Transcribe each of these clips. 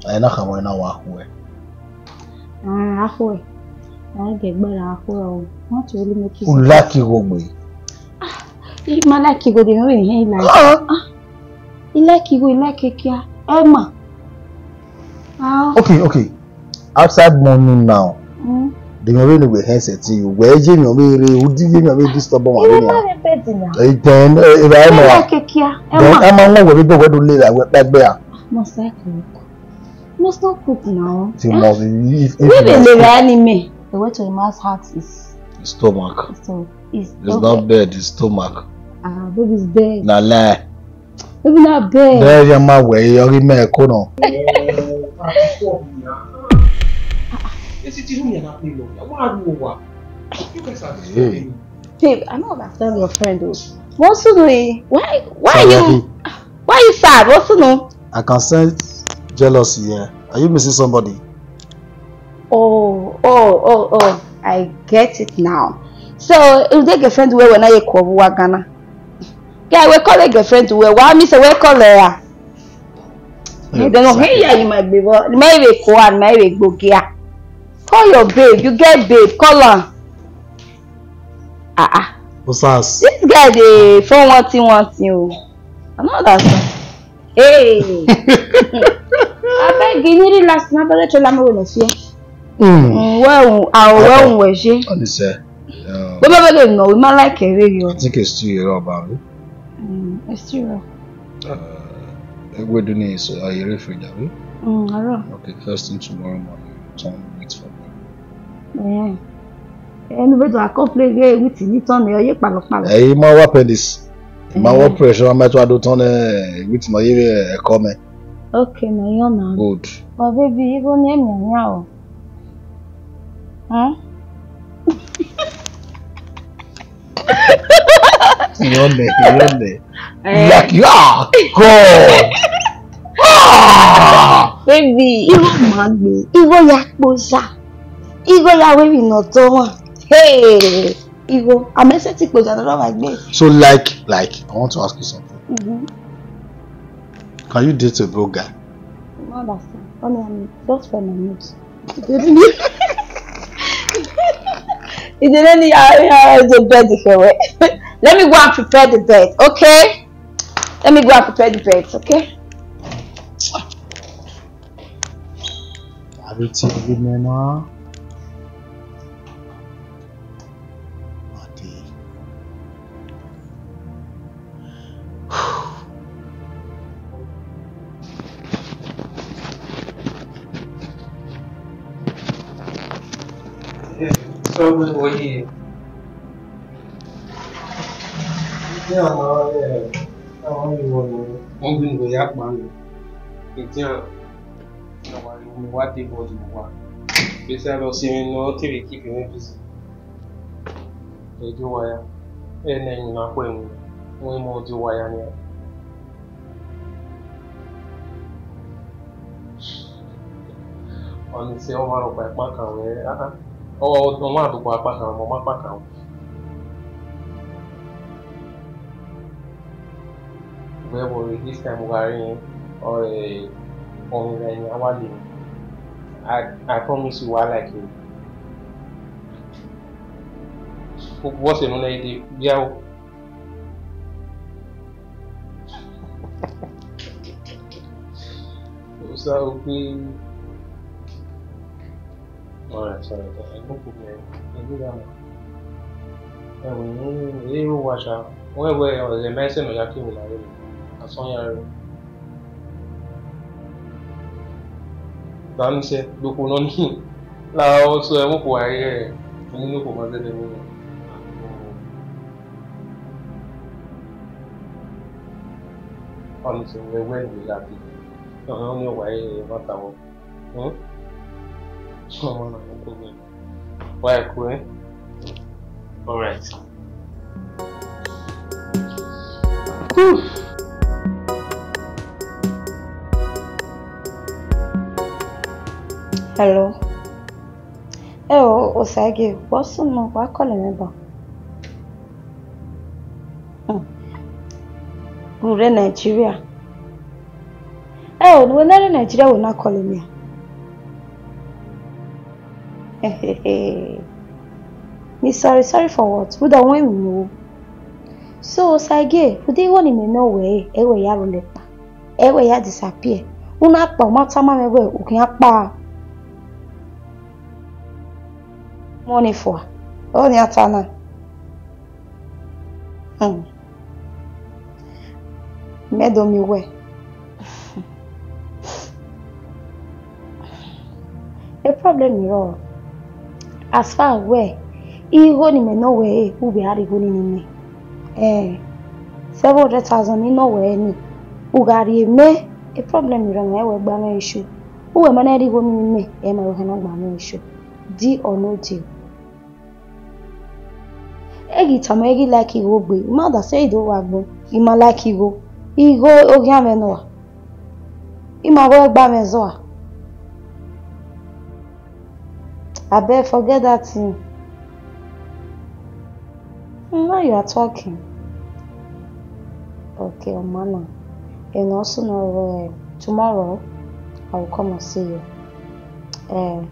I na kama na wa ahwe. Ahwe. I get better ahwe. Not really make you. Lucky gogbe. If my lucky go dey when he like. He like kia. Emma. Okay. Outside morning now. The really we headset you. Where you me who did you disturb one? You never repeat now. Then like kia. Emma no we do like back there. Must I cook? Must not cook now. You must if the anime. The way to a man's heart is stomach. So it's not bed, it's stomach. Baby's bed. Na lie. Baby not bed. There you my way, you give me a corner. Babe, I know understand your friend though. What's the way? Why you sad? What's the no? I can sense jealousy here. Are you missing somebody? Oh, I get it now. So if they girlfriend where when I call Ghana. Yeah, we call a girlfriend to where why me say we call her. You don't know here you might be maybe call and maybe go gear. Call your babe, you get babe, call her. What's us? This guy the phone wants you. I know that. Hey. I beg you need last night but tell me when fear. Well, I won't wish. Honestly. But no, we might like a radio. I think it's 2 years about it. It's true. We're doing this. Are you ready for that? I know. Okay, first thing tomorrow morning. Tom waits for Yeah. me. Anybody I complain with it on the palo. Hey, my weapon is my work pressure. I'm to do turn with my comment. Okay, no, you're not. Good. Oh, baby, you go name me now. Huh? Yonde. Like you are. God. Baby, you mad me. You yakbosa. You ya we no to. Hey, you I'm aesthetic but I don't like me. So like I want to ask you something. Can you date a broke guy? No, understand. Only I'm just for my news. It didn't need the bed way. Let me go and prepare the bed, okay? Let me go and prepare the bed, okay? Everything now. So what you? Yeah, no, I only want to yak man. It's not. What they go to work. Besides, also, no, to keep you busy. They do wire. And then you're not going. We more do wire here. On the same one of my back. Oh, no one to go back on my back. Where were this time wearing or a online I promise you I like you. What's the name? Yeah. So we. Alright, sorry. I don't put me. I do that. And we watch out. Where the medicine or Yaki will have a song. Then say, look on him. Now, so I won't go here. You know, for my little woman. Honestly, we went with happy. I don't know why not our. Why cool? Alright. Hello. Oh, Osage, what's the name? What calling about? Good Nigeria. Oh, no, no, Nigeria will not call me. Me sorry for what? Who don't want me? So, Sage, who they want me no way? Ewe ya rulepa. Ewe ya disappear. Una pa matama mewe ukiapa. Money for. Oh, ni atana. Medo mi we. A problem here. As far as where, iho ni me no way who be hari goni ni me. 700,000 ni no way ni. Ugari me a problem here me we gba me issue. Who am I goni ni me? E ma we na gba me issue. Deal or no deal. Egi tamo egi like iho gbe. Mother say do wa gbo. Ima like iho. Iho ogi ame no. Ima we gba me zo. I bet forget that thing. Now you are talking. Okay, Omana. And also now, tomorrow I will come and see you. No,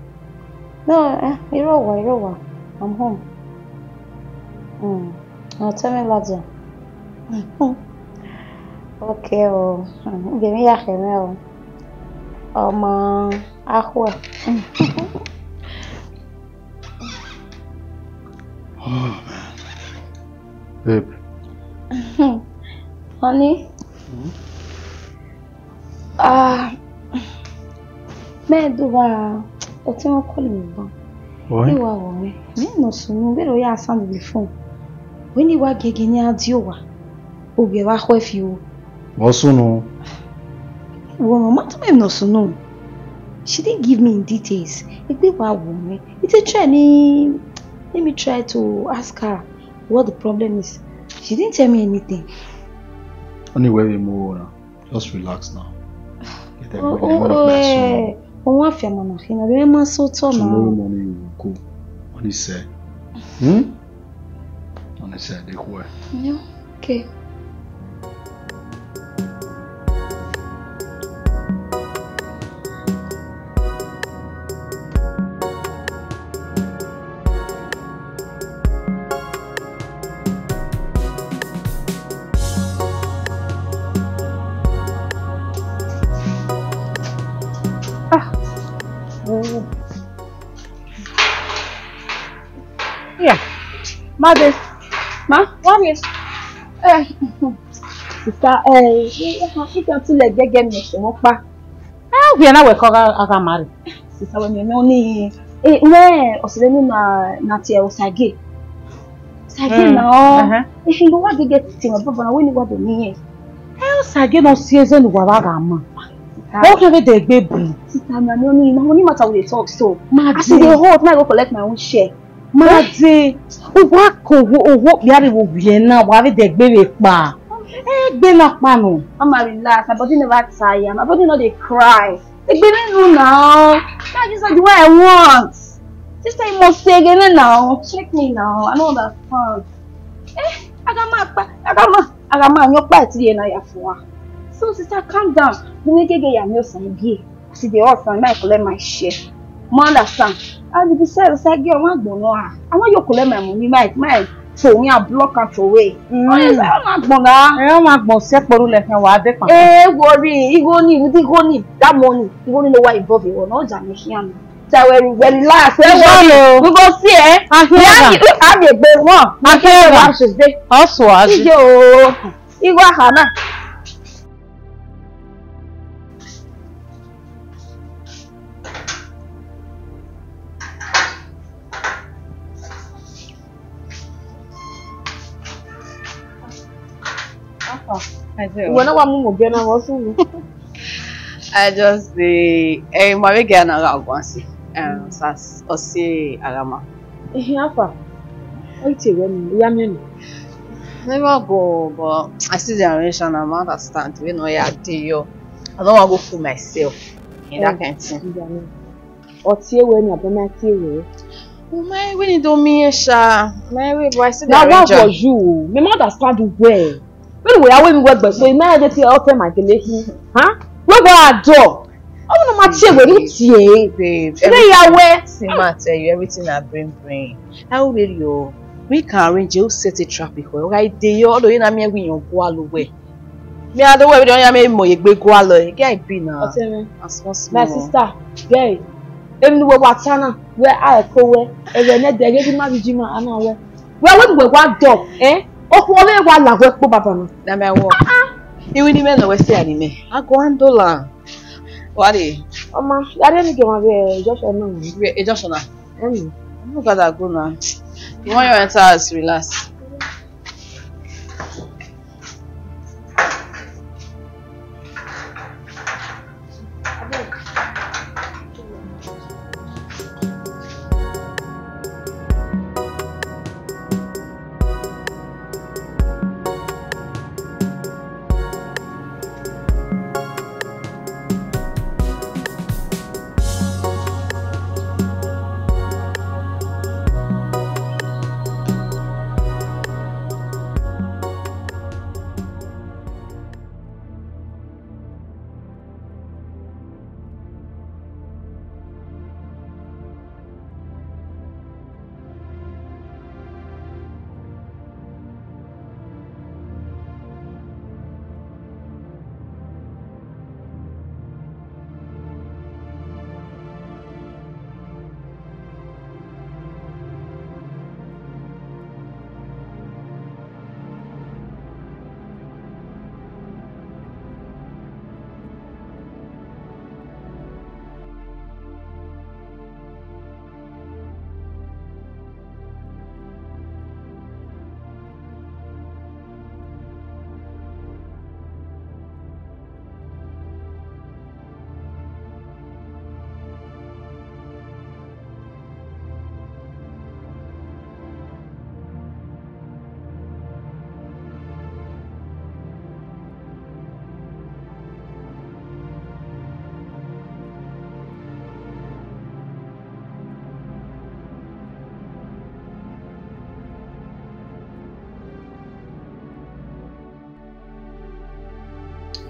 you know what? I'm home. Now tell me later. Okay, give me a hand. Ahwa. Oh man. Babe. Honey? Me do wa o ti won call me ban. Why? Iwa wo me no sunu be ro ya sound the phone. We ni wa gege ni adi o wa. O be wa ho fi o. What sunu? Wo mama to me no sunu. She didn't give me in details. If they were woman, it's a try. Let me try to ask her what the problem is. She didn't tell me anything. Anyway, we move on. Just relax now. Tomorrow morning we will go. Only say. Only say they go. Yeah. Okay. Yeah. Mother. Ma, what is? Sister, you can too like get me so pa. We are now we call her marry. Sister, when you know ni where osele na tie osage. Sage na. If you want to get thing about na when you want to me. Osage no season wa ga ma. How can we dey baby? Sister, na no matter we dey talk so. As e dey hot, na go collect my own share. Made, owo biari wo wie na wa be de gbere pa. Gbe na pa no. Mama relax, my body never tire. My body no dey cry. Gbere no now. That is not the way I want. Sister, you must say again now. Check me now. I don't understand. Agama nyo pa ti na ya fun wa. So sister, calm down. You make get ya meal san bi. See the hot fan, I collect my share. Mo understand. And if you say girl, I want you collect my money, my so we are block out away. I want worry, you go need that money. You won't know why involved you not Jamaican. So when last we go see have a big one. You go Hannah. I just say, my get another one. Sas or say Arama. Never go, but I see the generation. I understand. You know, I don't want to go for myself in that kind of thing. Or see when you're going to my when you don't mean Sha, my way, but I see the now what was you? Me not understand you well. When we are when we work, but so now that you offer my relation, huh? When a door. I want to match with it here. Babe, See, I tell you, everything I bring. How will you? We can arrange you set a traffic for right there. Although you know me, we don't go all the way. Me, I don't way we don't have me more. You go all the way. Get be now. My sister, guy. Even we watchana where I go where and then they get my jima and all. Where we go door, eh? Oh, we want la work, Papa. Na me walk. You will even know where say anime. I go and dollar. What is? Mama, I didn't get my way. Just a no. Just now. I'm not gonna go now. You want your enter house, relax.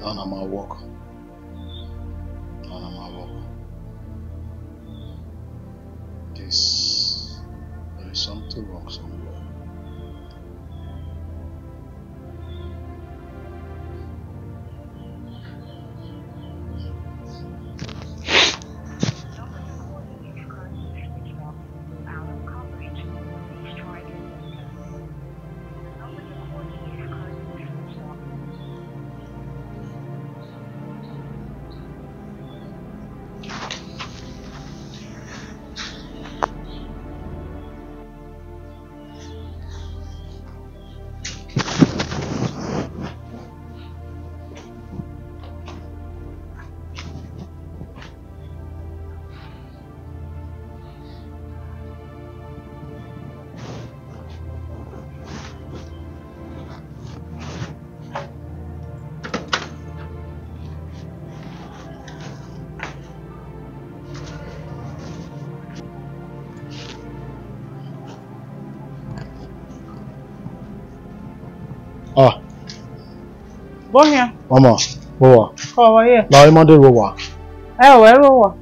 On my walk. There is something wrong somewhere. Ah. Bon here. Mama, Rowa. How are you? Now I'm on the Rowa. Where Rowa?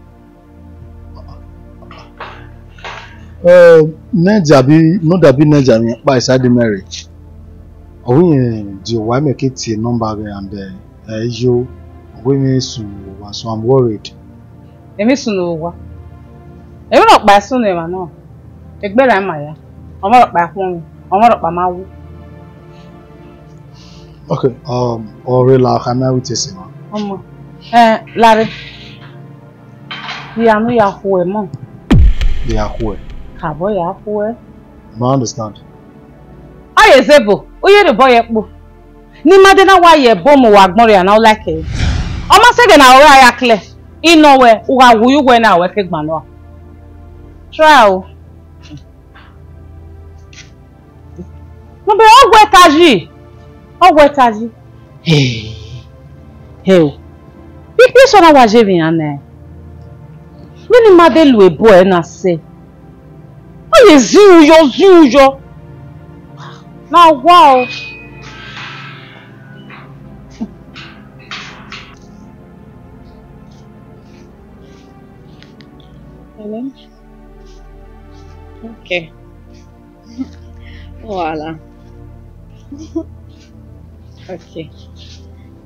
Neja bi no da bi neja mi by side the marriage. Oyin di wa make it number and you we me so I'm worried. Emi sunu wa. Emi no pa sunu e ma no. Egbe la ma ya. Omo ro pa fun mi. Omo ro pa ma wu. Okay, Orela Hana with us now. Larry. Ya no ya ho e mo. Ya ho e. Ka bo ya ho e. I understand. Oye Zebo, oye the boy ekpo. Ni made na wa ye bo mo wa gbon re na o like e. Omo se ge na o ya clear. Ino we o ga wuyu we na we ke gban no. Try o. No be o gwe taji. Ọgwụ etaji. Hey. Ipi so na waje bi ane. Mini made lu ebo e na se. O ye ziujo. Na wow. Hello? Okay. Voila. Okay.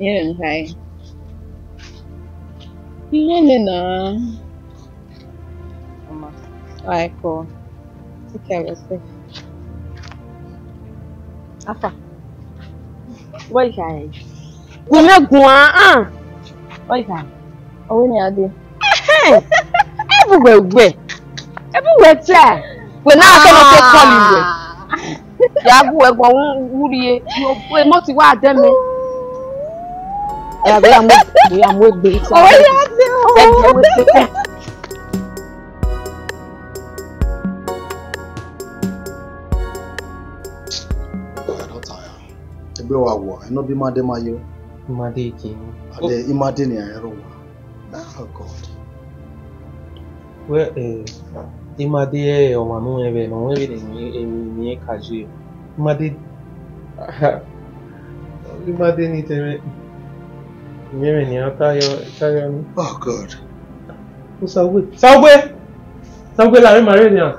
Yun, hi. Yun na. Mama. Alright, cool. Take care of yourself. Afa. What is that? What is that? Oh, we need to everywhere. Everywhere, sir. When now I call you. Yeah, go wuri we must wa dem me. We am with be. Oh, yeah. I don't tire. Ebe wa wo, I no be made mayo. Made king. Ade imade ni ayero wa. Oh God. Well, Imade or Manu Eve, no way Kaji. Imade need to Tayo. Oh God. Subway la Marinia.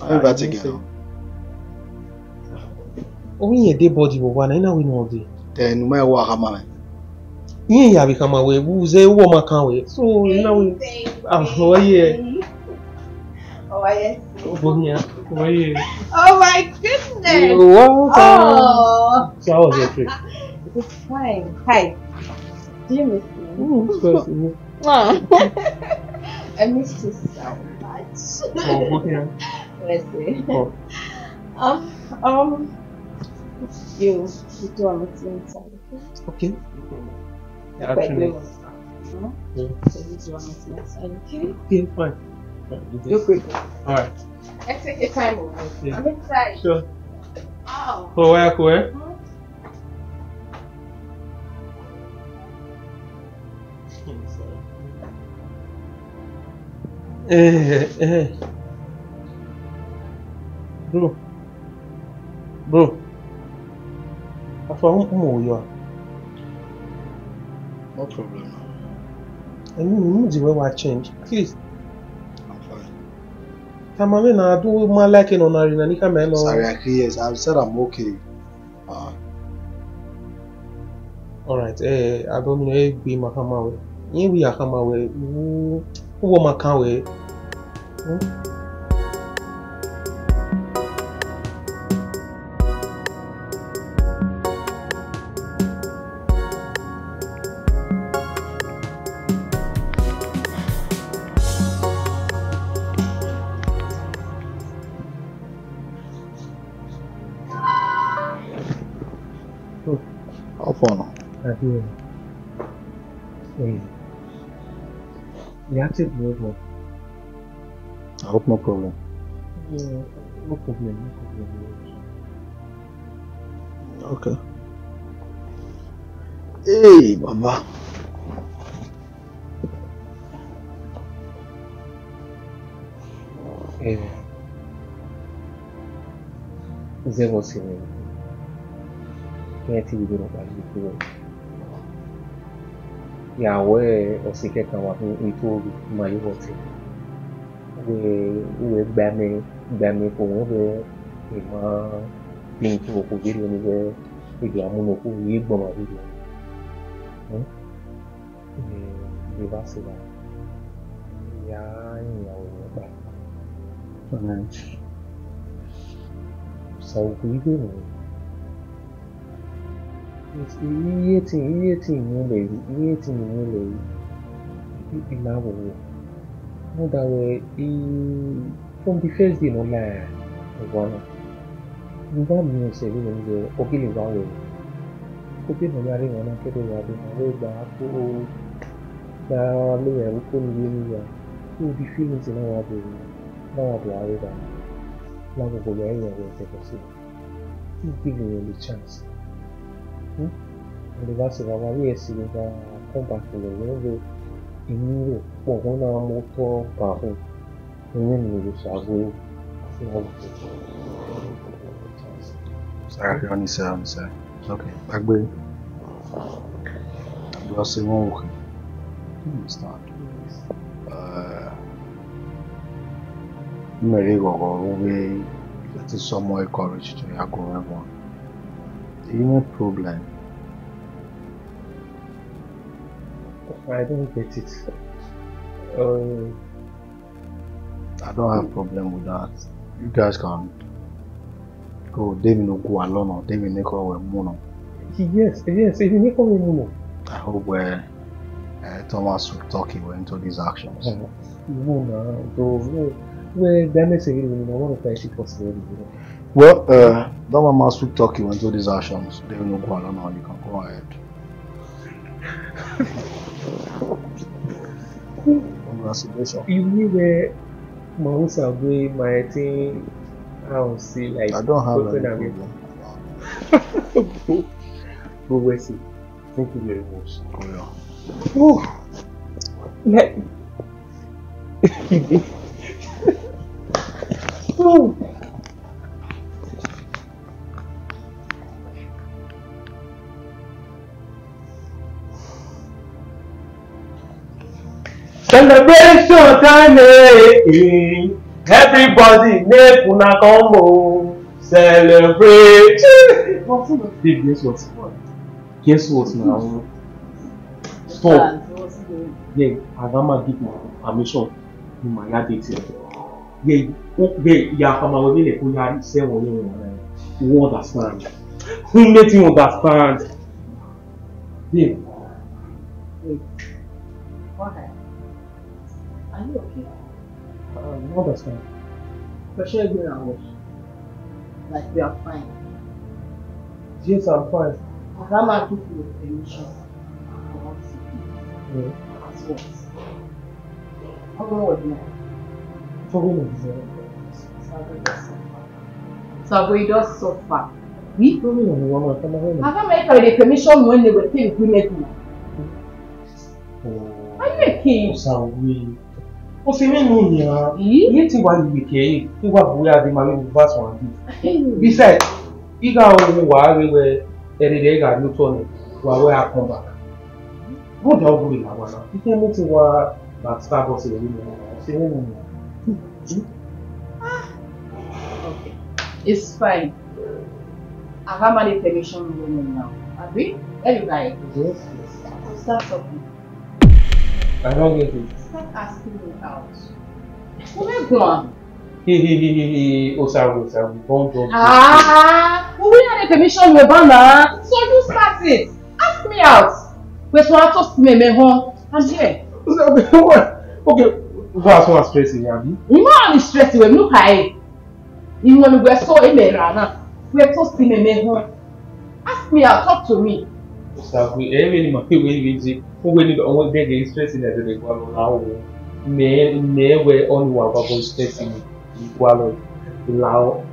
I'm back again. Only a day body will one, I know we know day. Then my wa hama. Yeah, become away, who's a woman can't wait. So now we oh yeah. Oh, yes. Oh yeah. Oh my goodness. You're welcome. Oh. So how was your trip? It's fine. Hi. Do you miss me? Oh, I miss you so much. oh, yeah. Let's see. Oh. You do a meeting inside. Okay. Yeah, Actually. So you do a meeting inside, okay? Okay, fine. You're quick. Alright. Let's take your time over. Okay. I'm inside. Sure. Oh. So where? Bro. I found you are. No problem. I mean, the way I change. Please. I'm fine. Come on, I do my like in on Arena. Sorry, yes, I've said I'm okay. Alright, I don't know be my hammer. You be a hammer way. Who my can way? How far? I hear. You have to do it. I hope no problem. Yeah, no problem. Okay. Hey, Baba. Zero ceiling. Can't see you know yeah, where or secret can work in told my water. We bame for over a being to a video anywhere with your monocle, we bomb a video. The Vasila. Yeah, so we do. It's eating no that way from the first day no lie one you got me say we the okay in that way okay no lie one na kede ya de na we gba ko da lo ya ko ni ya so the feelings in our body now do I that now go ya ya we take us give you the chance the vast of yes you can come back to the world in for one motor power and you shall go Sorry, only say. Okay, back way. Because it won't work. You understand? Mary go away. That is some more courage to your go on. No problem. I don't get it. I don't have problem with that. You guys can go. David no go alone or David no go with Mono. Yes, if you make me more. I hope where Thomas will talk him into these actions. Well, Thomas will talk you into these actions. David no go alone or you can go ahead. Congratulations. You knew where Mahusa way my thing. I'll see like. I don't have any problem. But we'll see. Thank you very much. Oh, yeah. Celebration time, everybody make una combo. Celebrate. Babe, guess what? Guess what now? Stop. Yeah, Agama give me permission in my yard dating. Yeah, from our village, we are 7 years. Who understand? Who made you understand? Yeah. Why? Are you okay? I understand. For sure, you're not wash. Like we are fine. Yes, I'm fine. Grandma took you permission. I want to see you. As what? How long was it? For women, So we just so far. We? for women, How come I carried the permission when they were paying for me? Are you a king? so we. O se me no nya. Ye ti wa ni ke. Ti wa buya di ma we verse 1. Besides, you ga o wa we ere ga no to ni. Wa we come back. Go down go in our now. You can meet wa back star boss in the se me no nya. Okay. It's fine. I have my permission women now. Agree? Everybody. Yes. Start talking. I don't get it. Start asking me out. Where gone? Hey. Oh, sorry. Don't. Ah, we had a permission with Bana. So you start it. Ask me out. Where's one toast me home? I'm here. Okay. Verse 1 stressing, Yabi. You know I'm stressed with no high. You want to go so in there, Rana. We're toasting me home. Ask me out. Talk to me. So we every my way when you don't get stressing as they go along. Me we only one about stressing equal allow.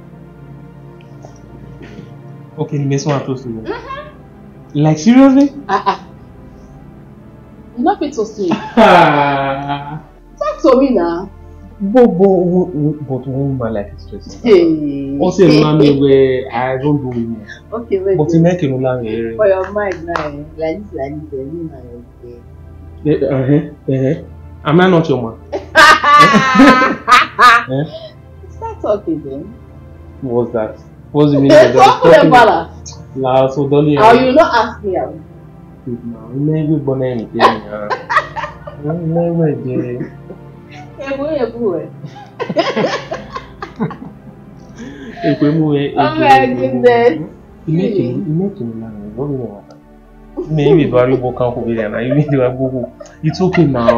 Okay, miss one toast to you. Like seriously? You not fit to sleep. Talk to me now. But woman like stressing. Hey. Also, mommy, where I don't do it. Okay, wait. But you make it long here. For your mind now, like this, Am I not your man? Start talking then. What's that? What's the meaning of Talk to them, Bala. La, so don't you? Or you not ask me out. Maybe born anything. Maybe. Oh my goodness. Maybe valuable can't be there. You need to go. It's okay now.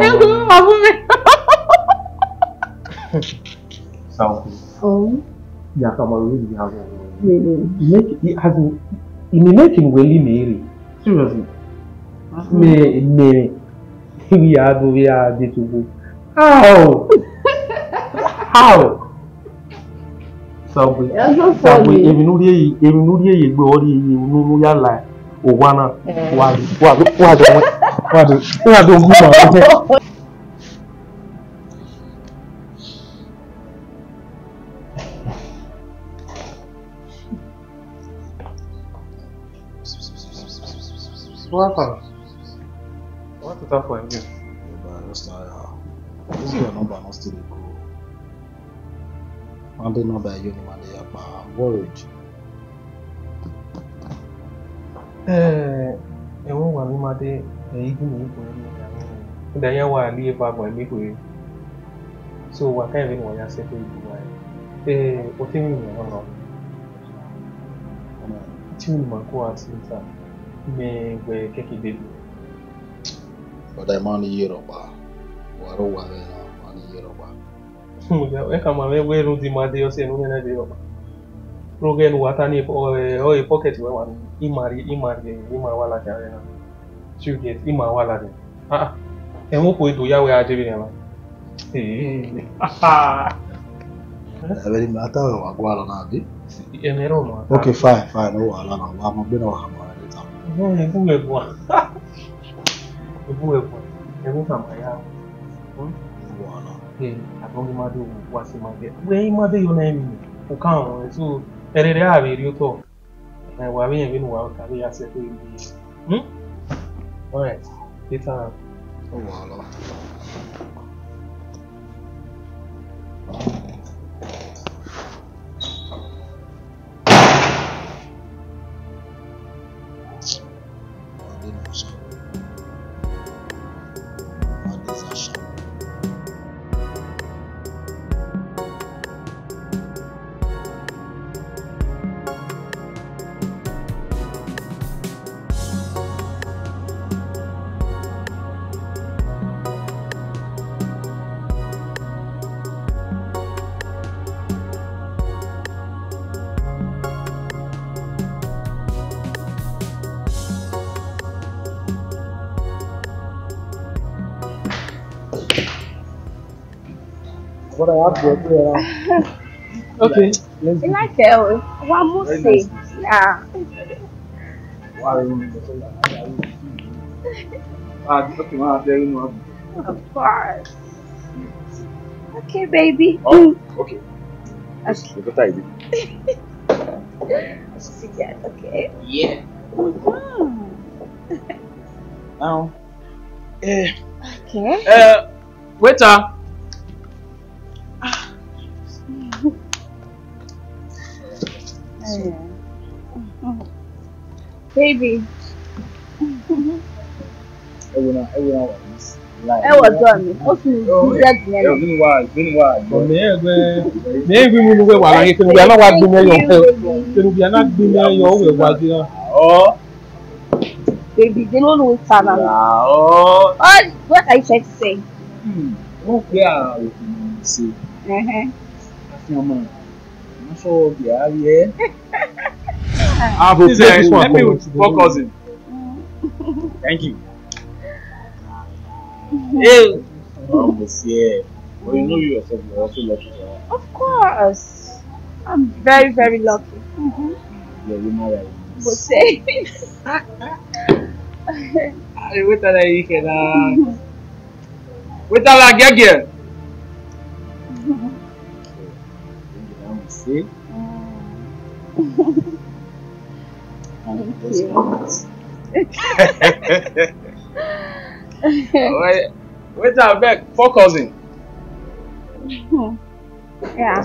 Oh. Yeah, come on, really have Really? in making really marry. Seriously. Me. We are to go. How? Subway. Even know you go or you know your life. Or one. What? hospital for again. But just this your number not still go. And the number you need but I'm worried. Wọ́n wà ní Mádé èyí bí mi kò ní ìdá yẹn wà ní ẹ̀fọ́ àgbọ̀n ẹ̀mí kò rí. So wà káyọ̀ nínú wọ̀nyá sẹ́kọ̀ ìlú wa ẹ̀. O tí mi yàn lọ. Tí mi máa kó àti níta gbẹ kẹ́kẹ́ bèbí. But I'm on the year of bar. Wàá wà bẹ́ẹ̀ náà on the year of bar. Ẹ kà máa wẹ́ ló di Mádé ọ̀sẹ̀ ní ọ̀nà ìdí ọ̀bà. Rogen wata ni pocket we wan imari wala jare na. So get ima wala de. Mo ko do ya we ajebe na. Very matter wa gwa na bi. Enero no. Okay, fine. No wala na. Wa mo be na wa ha ma de ta. Ebu ebu. Ebu kama ya. Wala. Abongi madu wasi made. We made yo na emi. O kan so erere a be ri o to. Wa be yen bi nu wa ka be ya se to ibi. Alright. Later. Oh wala. What I have to do Okay. You like it? One more say. Yeah. Of course. Okay, baby. Oh, okay. Okay. Look at it. Okay. Yeah. Now. Okay. Waiter. Baby. Everyone I was done. Okay. Maybe we will go and we are not what do me we are not doing your way what Oh. Baby, they don't know what's happening. Oh. What are you trying to say? Okay, see. I'm sure yeah. Let me focus in. Thank you. Hey. Yeah. Well, you know yourself, you're also lucky. Of course. I'm very, very lucky. Yeah, you're married. But say. Wait till I can. Wait till I get here. See? Wait till back. Focusing. Yeah.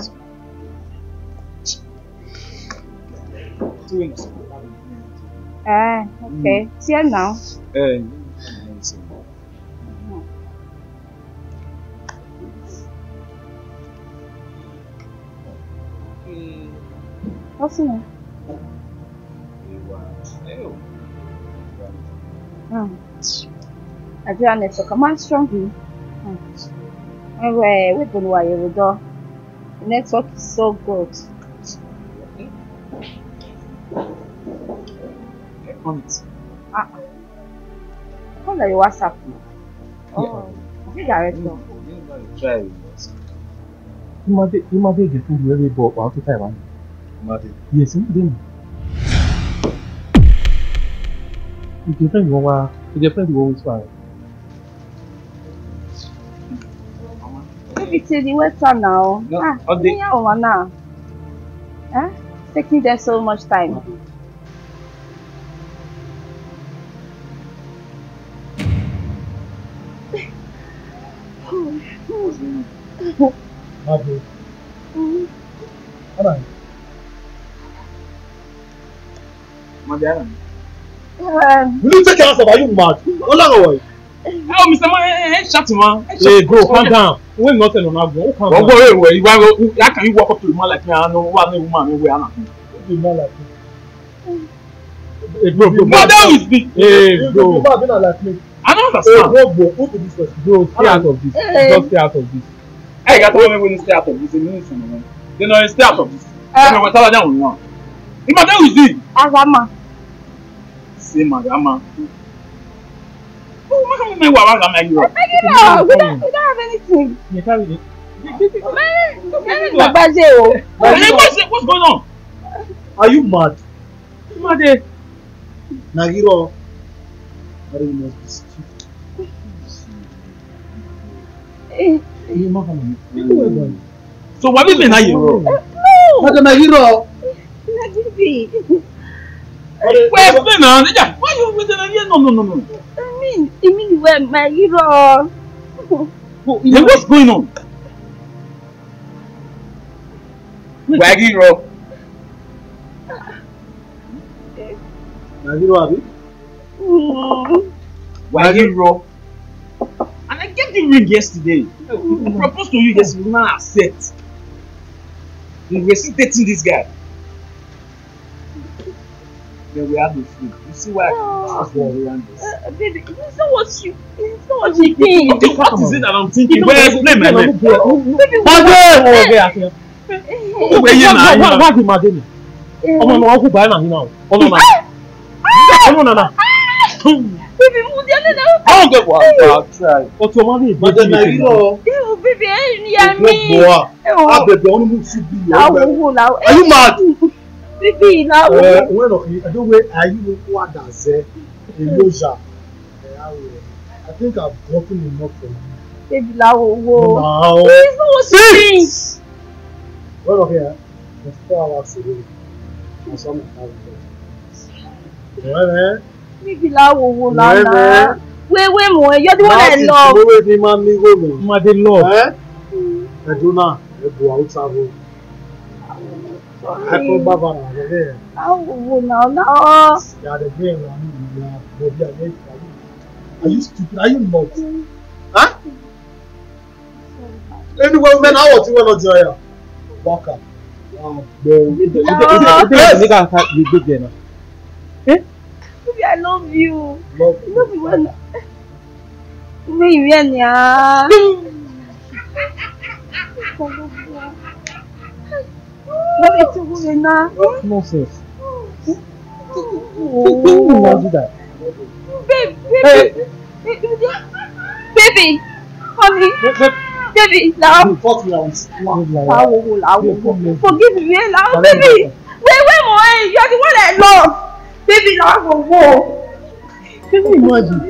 Okay. See you now. What's in it? I do a network. Come on, strongly. Anyway, we don't know why you do. The network is so good. Call your WhatsApp. Oh, you direct them. Try. You might get food where we bought out to Taiwan. Yes, you didn't. Your friend always fine. Maybe till the waiter now. No, Taking them so much time. Baby. Alright. Madam. Will you take your hands off? Are you mad? Hold on, boy. Oh, Mr. Man, shut him man. Hey, bro, calm down. When nothing on our go, calm down. Don't worry, how can you walk up to a man like me? I know what a woman where I'm not. A man like me. Hey, bro. Madam is big. Hey, bro. You are like me. I don't Hey, understand. bro, who did this person? Bro, stay out of this. Just stay out of this. I got to when you stay out of this. You know, stay out of this. You know, tell them now. The madam is big. Agama. Say madam. Oh, my God, We don't have anything. You carry it. Nomaguaze. what's going on? Are you mad? Made. Nagiro. But you must be stupid. So what is it now you? Madam Nagiro. Nagibi. Where now? Why you with the no? I mean where my hero. Then what's going on? Waggy Nagiro, Abi. Waggy and I gave you ring yesterday. I proposed to you yesterday. Now accept. You were still dating this guy. Then we have the food. You see why I around this? Baby, it's not what you think. Okay, what is it that I'm thinking? Where explain my name? Baby, Why the madam? Ọmọ náà wọ́n kú báyìí náà nínú ọmọ náà. baby, would you know? I'll get one. I'll try. Ọtí ọmọ ní ìgbésí Madam mi. Nagiro. Baby, yeah, me. Abebe, only move should be. Are Are you mad? Baby, now. When I don't wait, are you what does it? Eloja. I think I've gotten enough for you. Baby, now. Now. It's not what you think. Well, okay, it's 4 hours away. And some have it. Baby, now. Wait, more. You're the one I love. Wait, man, Made love. I do not. I go out travel. I come back on there. Now. Yeah, the brain are you stupid? Are you not? Huh? Anyway, man, how was you want to join? Walk up. Baby, I love you. Love I love you when. Baby, yeah. Nonsense. Baby, honey, baby, now. Forgive me, now, baby. Wait, more. You are the one I love, baby. Now, Can you imagine?